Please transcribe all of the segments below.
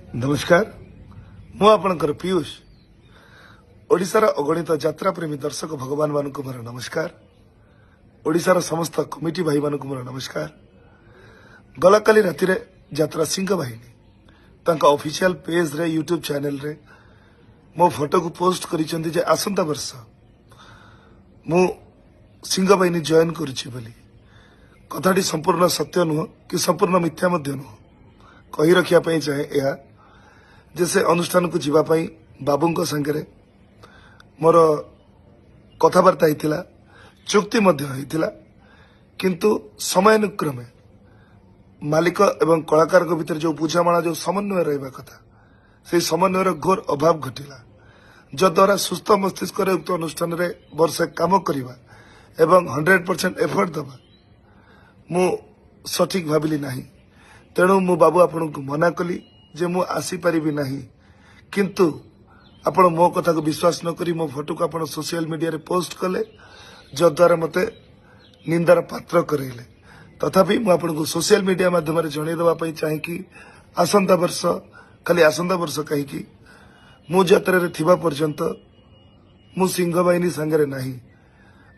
नमस्कार मु आपणकर पीयूष ओडिशार अगणित यात्रा प्रेमी दर्शक भगवान मानक मोर नमस्कार ओडिशार समस्त कमिटी भाई मानक मोर नमस्कार गला काली राति यात्रा सिंह बाहिनी तांका ऑफिशियल पेज रे यूट्यूब चैनल रे मो फोटो को पोस्ट करिसेंती जे आसंता वर्ष मु सिंह बाहिनी जॉइन करूची बोली कथाटी संपूर्ण सत्य नुह कि संपूर्ण मिथ्या मध्य नुह कही रखिया पई चाहे या जैसे अनुष्ठान को जीवाई बाबू संगे मोर कथबार्ता होता चुक्ति किंतु समयानुक्रमे मालिक एवं कलाकार भितर जो बुझामणा जो समन्वय रहा कथा से समन्वयर घोर अभाव घटिला जद्वारा सुस्थ मस्तिष्क उक्त अनुष्ठान रे वर्षे काम करवा एवं 100% एफर्ट दबा मु सठिक भाविली नहीं तेणु मु बाबू आपन को मना कली जे मु आसी परिबी नहीं किंतु आपण मो कथा को विश्वास न करी मो फोटो को आपण सोशल मीडिया रे पोस्ट कले जद्वारा मते निंदार पात्र करेले तथापि मु आपण को सोशल मीडिया माध्यम रे जणे देबा पई चाहे कि आसंता वर्ष खाली आसंता वर्ष कहि कि मु यात्रा रे थिबा पर्यंत मु सिंह बाहिनी संगे नहीं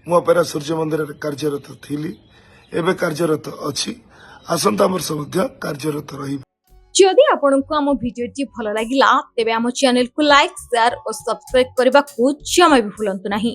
मु अपेरा सूर्य मंदिर रे कार्यरत थिली एबे कार्यरत अछि आसंता वर्ष मध्य कार्यरत रही। जदि आपंक आम भिडी भल लगा तेब आम चैनल को लाइक शेयर और सब्सक्राइब करने को जमा भी भूलु नहीं।